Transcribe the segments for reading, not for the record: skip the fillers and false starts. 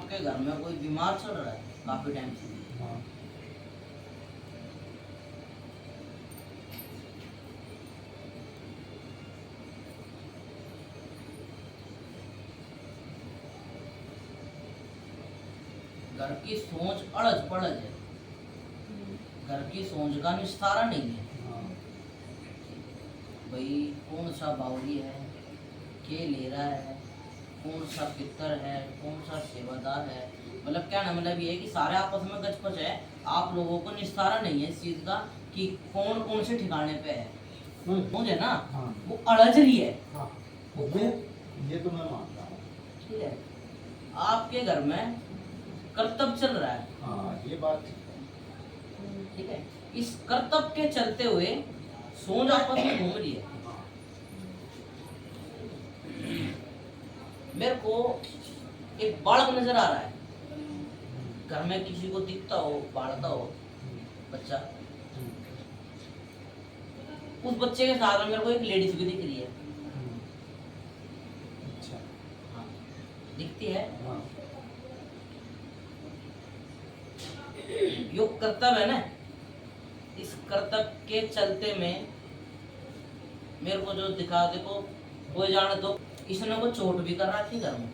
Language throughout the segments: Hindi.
आपके घर में कोई बीमार चल रहा है काफी टाइम से? हाँ। घर की सोच अड़ज पड़ज है, घर की सोच का निस्तारा नहीं है। हाँ। भाई कौन सा बावली है, के ले रहा है, कौन सा पितर है, कौन सा सेवादार है, मतलब क्या ना, मतलब ये है कि सारे आपस में गचपच है। आप लोगों को निस्तारा नहीं है इस चीज का कि कौन कौन से ठिकाने पे है, मुझे ना हाँ। वो अड़ज रही है। हाँ। वो ये तो मैं मानता हूँ। ठीक है, आपके घर में कर्तव्य चल रहा है। हाँ, ये बात ठीक है, इस कर्तव्य के चलते हुए सोच आपस में घूम रही है। मेरे को एक बालक नजर आ रहा है, घर में किसी को दिखता हो, बालता हो बच्चा, उस बच्चे के साथ में मेरे को एक लेडीज भी दिख रही है। अच्छा। हाँ, दिखती है। हाँ। यो कर्तव्य है ना, इस कर्तव्य के चलते में मेरे को जो दिखा, देखो कोई जाने दो, इसने को चोट भी कर रखी घर में।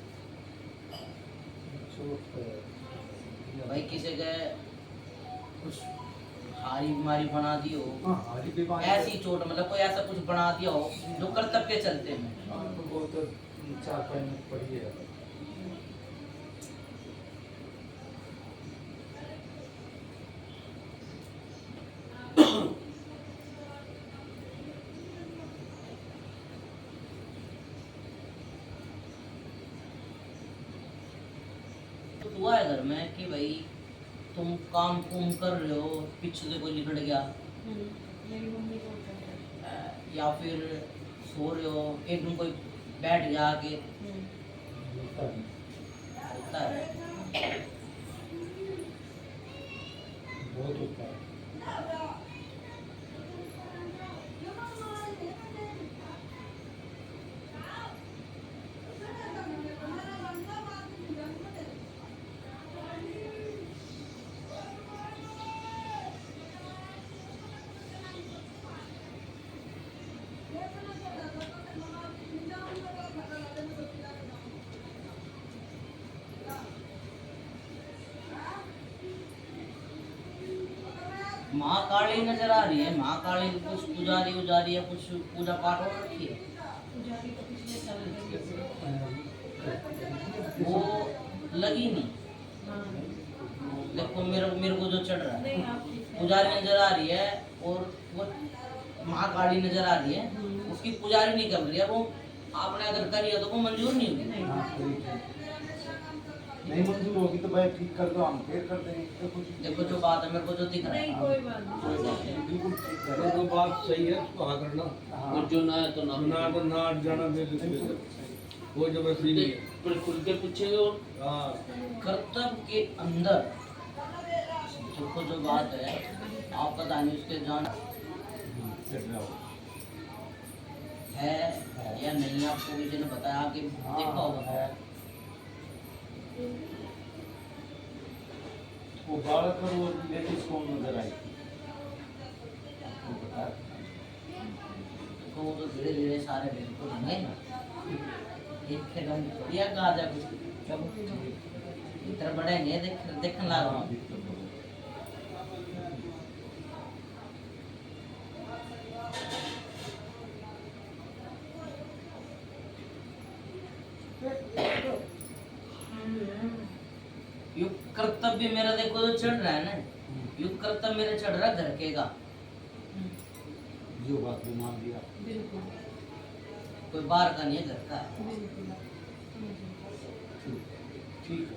भाई किसी के कुछ हारी बीमारी बना दी हो, हाँ, बीमारी ऐसी चोट, मतलब कोई ऐसा कुछ बना दिया हो जो कर्तव्य के चलते में। तो बहुत 4-5 मिनट पड़ी है। तो हुआ है घर में कि भाई तुम काम कुम कर रहे हो, पीछे से कोई लिखट गया, मेरी मम्मी को होता है। या फिर सो रहे हो, एकदम कोई बैठ गया आके, होता है। बहुत होता है। माँ काली नजर आ रही है, माँ काली कुछ पुजारी उजारी है, कुछ पूजा पाठ हो रखी है, पुजारी तो पिछले साल लगी थी। वो लगी नहीं। हाँ। देखो मेरे को जो चढ़ रहा है, नहीं, आप ठीक है। पुजारी नजर आ रही है और वो महाकाली नजर आ रही है, उसकी पुजारी नहीं कर रही है, वो आपने अगर करी है तो वो मंजूर नहीं होगी। नहीं। हाँ, ठीक है। नहीं मंजूर होगी तो भाई ठीक कर दो, हम फिर कर देंगे। तो कुछ देखो जो बात है, मेरे को जो दिख रहा है, नहीं, कोई बात कोई बात नहीं। नहीं, बिल्कुल ठीक कर वो तो बात सही है, उसको हाँ करना। हाँ। और जो ना है तो ना ना जाना बिल्कुल। वो जबरदस्ती नहीं है। पर खुल के पूछेंगे और हाँ, कर्तव्य के अंदर देखो जो बात है, आप पता नहीं उसके जान है या नहीं, आपको किसी ने बताया कि देखा होगा। है। वो बालक और वो लेडीज कौन नजर आई थी? आपको पता है? तो वो तो धीरे धीरे सारे बिल्कुल होंगे ना, एक के दम बढ़िया कहा जाए कुछ, चलो ठीक इतना बड़े नहीं देख देखने लगा। हाँ, दिक्कत हो गई। युग कर्तव्य मेरा देखो जो चढ़ रहा है ना, युग कर्तव्य मेरा चढ़ रहा है घर के का, जो बात वो मान लिया। बिल्कुल कोई बाहर का नहीं है, घर का है। बिल्कुल। ठीक है।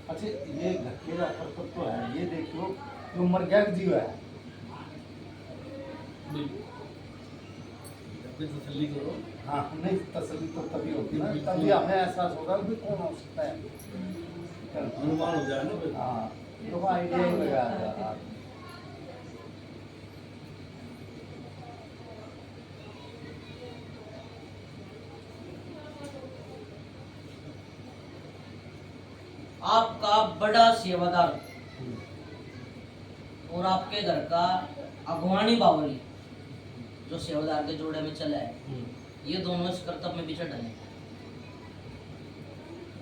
अच्छा, ये घकेला कर्तव्य तो है, ये देखो जो मर गया जीव है। बिल्कुल। अपनी तसल्ली करो। हाँ, नहीं तसल्ली तो तभी होती ना, तभी हमें एहसास होगा कि कौन हो सकता है। अनुमान हो जाए ना फिर। हाँ, तो आइडिया ही लगाया था। आपका बड़ा सेवादार और आपके घर का अगवानी बावली जो सेवादार के जोड़े में चला है, ये दोनों इस कर्तव्य में भी चढ़ रहे हैं।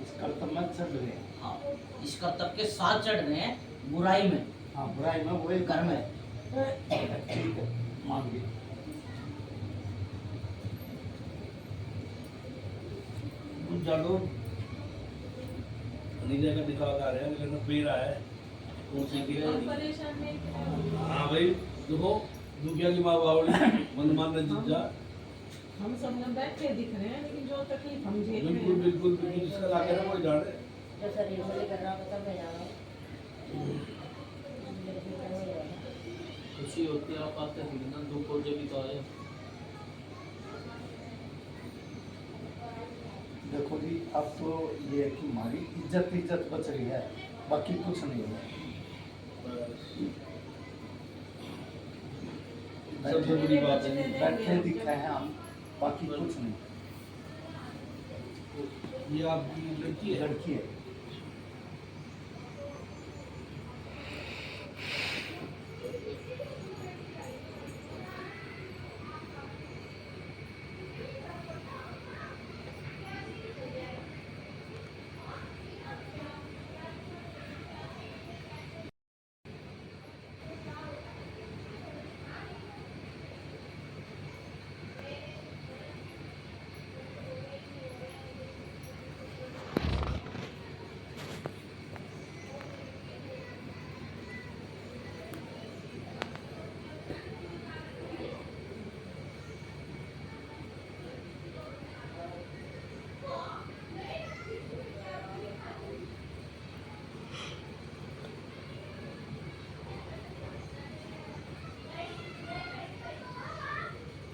इस कर्तव्य में चढ़ रहे हैं। हाँ, इस कर्तव्य के साथ चढ़ रहे हैं बुराई में, हाँ, बुराई में वही घर में। ठीक है, मान गए। जानो नीचे का दिखा आ रहे हैं लेकिन पेड़ आया है कौन सी की और परेशान नहीं करो। हाँ भाई देखो दुनिया की माँ बावली मनमान ने जीजा हम सब ना बैठे दिख रहे हैं लेकिन जो तकलीफ हम झेल रहे बिल्कुल हैं बिल्कुल बिल्कुल इसका लाके ना कोई जाने जो शरीर में लेकर रहा होता मैं जा रहा हूँ खुशी होती है आप आते हैं ना, दुख हो जब भी तो आए। देखो जी, अब तो ये है कि हमारी इज्जत बच रही है, बाकी कुछ नहीं है। सबसे बड़ी बात है बैठे दिख रहे हैं हम, बाकी कुछ नहीं। ये आपकी लड़की है लड़की है।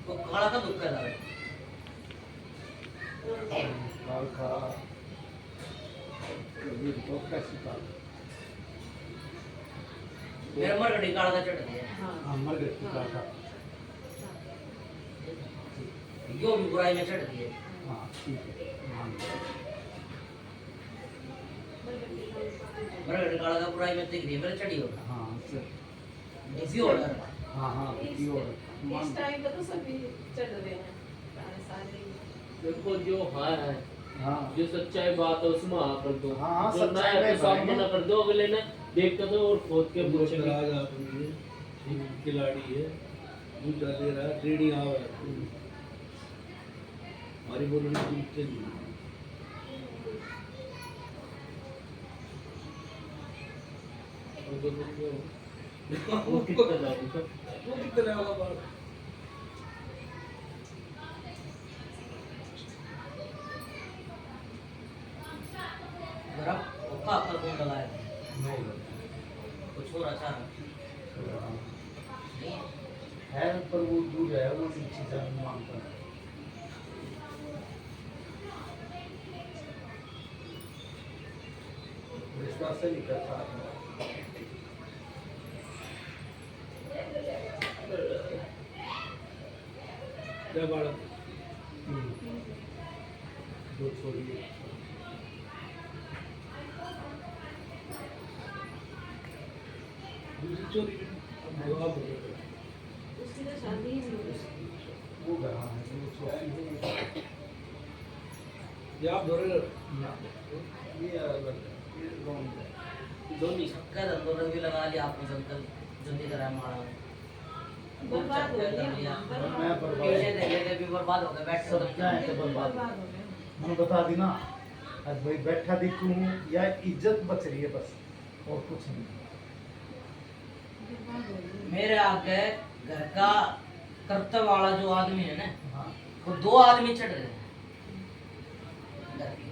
तो काला का दुख कर रहा है। काल का ये तो कैसी काल? मेरे मर गड़ी काला का चढ़ गया। हाँ हाँ, मर गए थी काल का। यो भी बुराई में चढ़ गया। हाँ, ठीक है, मान गए। मर गड़ी काला का बुराई में दिख रही है, मेरे चढ़ी हो। हाँ, चल। इसी ऑर्डर। हाँ, हाँ, ये और मान इस टाइम पर तो सभी चढ़ रहे हैं सारे देखो जो है हाँ, जो सच्चाई बात है उसमें हाँ कर दो। हाँ, जो सच्चाई ना है में तो साफ भरेंगे। मना कर दो, अगले ने देख के तो और खोद के बहुत पूछेंगे। नाराज आपने एक खिलाड़ी है दूसरा दे रहा है ट्रेडिंग आवा है हमारी बोलने की जीतते नहीं वो कितना जाएगी सर? वो कितने वाला बात गरम ओखा पर कौन लगाया? नहीं कुछ और अच्छा नहीं है, पर वो दूर है, वो नीचे जाने मांगता है। विश्वास से नहीं करता है। क्या बात दो छोड़िए। दूसरी चोरी जवाब हो गया उसकी तो शादी ही नहीं हुई। वो गया है, वो छोड़ी। ये आप धोरे ये अलग है, ये रॉन्ग है। दोनों सबका धंधों भी लगा लिया आपने जल्दी जल्दी करा मारा। बर्बाद हो गया मैं बर्बाद। पीछे देख लेते भी बर्बाद हो गए बैठ सब के क्या है तो बर्बाद। बर्बाद हो गए। मैं बता दी ना, आज भाई बैठा दिखूं या इज्जत बच रही है बस, और कुछ नहीं। बर्बाद हो गए। मेरे आगे घर का कर्तव्य वाला जो आदमी है ना, हाँ, वो दो आदमी चढ़ रहे हैं घर के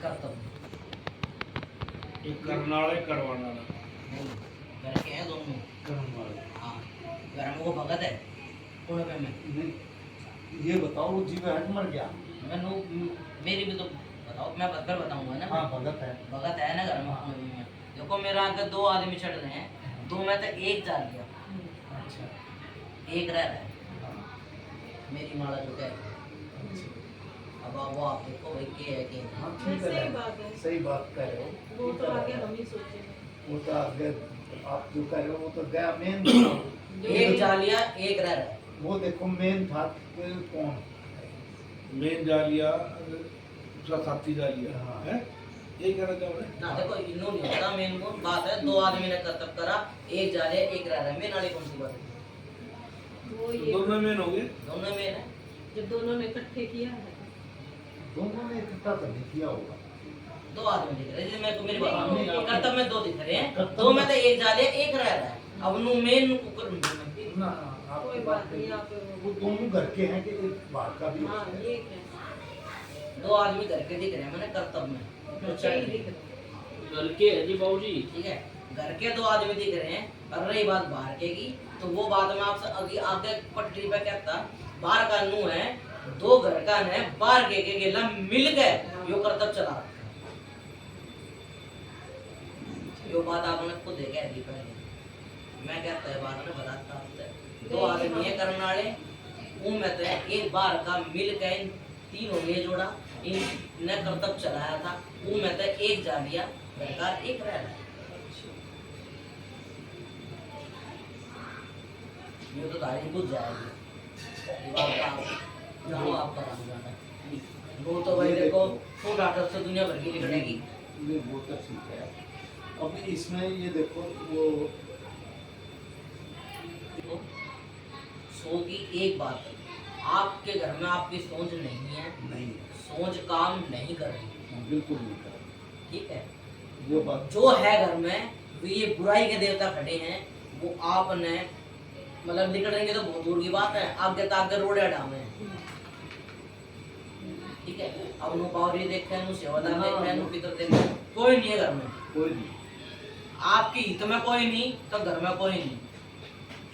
कर्तव्य। एक करनाड़े करवाना नहीं, घर के हैं दोनों। कर्म वाले। हाँ, घर में वो भगत है कुंडे में। नहीं, ये बताओ, वो जीव हट मर गया। मैंने मेरी भी तो बताओ, मैं बदकर बताऊंगा ना। हाँ, भगत है। भगत है ना घर में कुंडे में। देखो मेरे आगे दो आदमी चढ़ रहे हैं, दो में तो एक जा गया, अच्छा, एक रह रहा है। हाँ, मेरी माला जो है अच्छा। अब वो आप देखो भाई के है कि हाँ ठीक सही है, बात है। सही बात कह रहे हो। वो तो आगे हम ही सोचेंगे। वो तो आगे आप जो कह रहे हो वो तो गया मेन। एक जालिया एक रह रहा है। वो देखो मेन था कि कौन मेन जालिया साथी जालिया हाँ। है, ये कहना चाह रहे हैं। ना देखो इन्हों नहीं होता मेन कौन बात है, दो आदमी ने कर्तव्य करा, एक जालिया एक रह रहा है, मेन वाली कौन सी बात है? वो तो ये दोनों मेन हो गए। दोनों मेन है। जब दोनों ने इकट्ठे किया है दोनों ने इकट्ठा तो नहीं किया होगा। दो आदमी दिख रहे हैं, जैसे मेरे को मेरी बात नहीं, है, नहीं, कर्तव्य में दो दिख रहे हैं, कर्तव्य दो में तो एक जालिया एक रह रहा है। अब नु मेन कुकर ना आपकी कोई बात बात नहीं, नहीं। आप वो दोनों घर के हैं कि एक बाहर का भी हो हाँ सकता है। ये क्या दो आदमी घर के दिख रहे हैं, मैंने कर्तव्य में तो सही चल दिख रहा घर के है जी बाबूजी। ठीक है, घर के दो आदमी दिख रहे हैं। और रही बात बाहर के की, तो वो बात मैं आपसे अभी आगे पटरी पे कहता, बाहर का नू है, दो घर का है, बाहर के गेला मिल गए यो कर्तव्य चला रखा है। यो बात आपने खुद देखा है पहले, मैं कहता है बात में बताता हूँ। दो आदमी है करने वाले, उनमें तो एक बार का मिल के इन तीनों ने जोड़ा, इनने कर्तव्य चलाया था, उनमें तो एक जा लिया, सरकार एक रह रहा है। ये तो तारीफ बुझ जाएगी, ये बात का आप जानो, आपका काम जाना है। वो तो भाई देखो फूड आर्टर से दुनिया भर की निकलेगी। ये वो तो ठीक है। अब इसमें ये देखो वो सो की एक बात है, आपके घर में आपकी सोच नहीं है, नहीं सोच काम नहीं कर रही, बिल्कुल नहीं कर ठीक है। वो बात जो है घर में वो ये बुराई के देवता खड़े हैं, वो आपने मतलब निकलेंगे तो बहुत दूर की बात है, आगे तक रोड़े डामे ठीक है। अब नु पावरी देखते हैं, नु सेवादार देखते हैं, नु पितर देखते हैं, कोई नहीं है घर में, कोई नहीं। आपकी हित में कोई नहीं तो घर में कोई नहीं,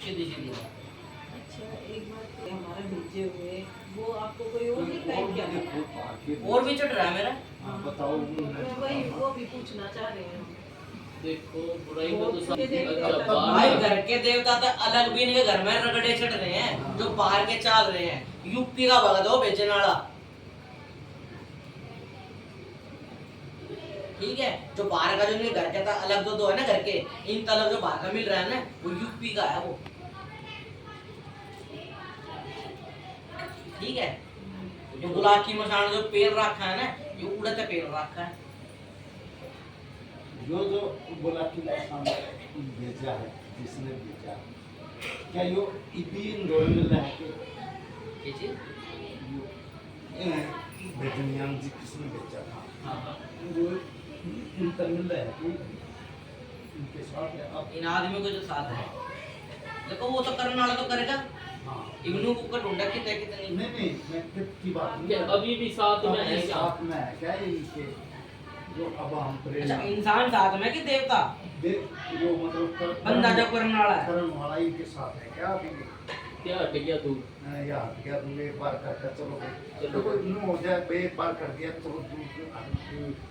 सीधी सीधी बात। अच्छा एक बात हमारे भेजे हुए वो आपको कोई और नहीं टाइप क्या देखो आगे और भी चढ़ रहा है मेरा। हाँ, बताओ वही वो भी पूछना चाह रहे हैं हम। देखो बुराई में तो सब ये देखो, अच्छा तब भाई बाहर घर के देवता तो अलग भी इनके घर में रगड़े चढ़ रहे हैं, जो बाहर के चाल रहे हैं। यूपी का भगत हो बेचने वाला, ठीक है, जो बाहर का जो इनके घर के था अलग दो है ना घर के, इन अलग जो बाहर का मिल रहा है ना वो यूपी का है वो, ठीक है। जो गुलाब की मशान जो पेड़ रखा है ना, ये उड़ते पेड़ रखा है। जो बोला कि सामने भेजा है, जिसने भेजा क्या यो इबीन रोयल है कि ये चीज भेजनियान जी किसने भेजा था? हाँ हाँ, जो इनका मिल रहा है कि इनके साथ है अब इन आदमी को जो साथ है, देखो वो तो करने वाला तो करेगा, हाँ इवनू को ढूंढा कितने कितनी नहीं मैं की बात नहीं क्या अभी भी साथ में है अभी क्या? साथ में है क्या ये इनके जो अब हम अच्छा प्रेरणा इंसान साथ में कि देवता जो मतलब बंदा जो करने वाला है। करण वाला ही के साथ है क्या अभी क्या हट गया तू? यार क्या तुम एक बार करके चलो भाई चलो। तो कोई यूं हो जाए भाई एक बार कर दिया तो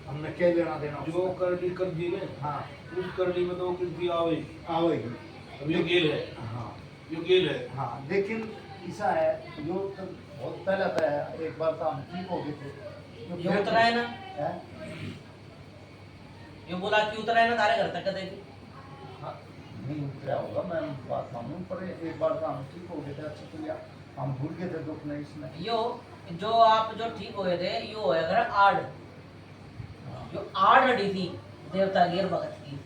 हमने क्या लेना देना जो करनी कर दी ने, हाँ उस करनी में तो किसी आवे। आवेगी अब ये गेल है, हाँ ये गेल है। हाँ लेकिन ऐसा है जो तो बहुत पहले था एक बार तो हम ठीक हो गए थे जो ये उतरा है ना, है ये बोला कि उतरा है ना तारे घर तक देखी। हाँ, नहीं उतरा होगा मैं बात मानूं पर एक बार तो हम ठीक हो गए थे अच्छा तो यार हम भूल गए थे दुख नहीं इसमें यो जो आप जो ठीक हुए थे यो है अगर आड़, हाँ, जो आड़ अड़ी थी देवता गिर भगत की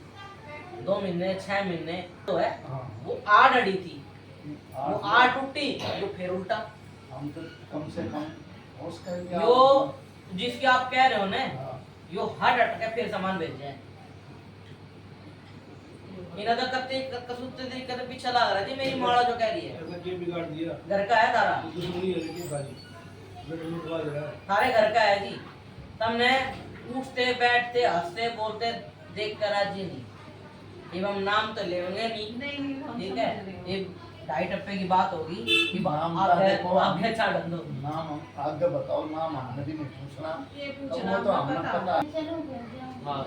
2 महीने 6 महीने तो है, हाँ वो आड़ अड़ी थी, वो आड़ टूटी जो फिर उल्टा। हम तो कम से कम उसका यो जिसके आप कह रहे हो ना, हाँ, यो हट हट के फिर सामान भेज जाए। इन्हें तो कत्ते कसूते तरीके से पीछे लग रहा थी मेरी माड़ा जो कह रही है, ऐसा क्या बिगाड़ दिया? घर का है तारा, तो दुश्मनी है लेकिन सारी बेटे लुटवा दे रहा है। तारे घर का है जी। तुमने उठते बैठते हंसते बोलते देख कर राजी नहीं, एवं नाम तो लेंगे नहीं, नहीं नहीं हम ठीक समझ है। रहे हैं। ये 2.5 टप्पे की बात होगी कि नाम आगे का देखो, आगे छाड़ दो। नाम आगे बताओ नाम हमने भी नहीं पूछना ये अब पूछना वो तो हमें पता पता है हाँ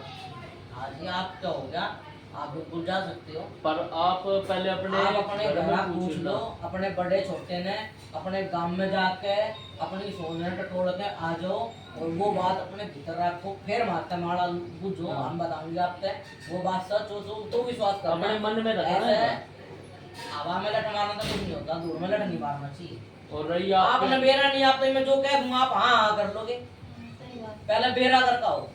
हाँ जी, आप क्या हो गया आप बिल्कुल जा सकते हो। पर आप पहले अपने आप अपने घर घर में पूछ लो, अपने बड़े छोटे ने, अपने गांव में जाके अपनी सोने टटोल के आ जाओ और वो बात अपने भीतर रखो, फिर माता माड़ा बुझो, हम बताएंगे आपसे वो बात सच हो तो विश्वास करना। अपने मन में रखना ऐसे है। हवा में लट मारना तो कुछ नहीं होता, दूर में लट नहीं मारना चाहिए। और रही आपने आप बेरा नहीं आता, मैं जो कह दूंगा आप हाँ हाँ कर लोगे, सही बात। पहले बेरा करता हो।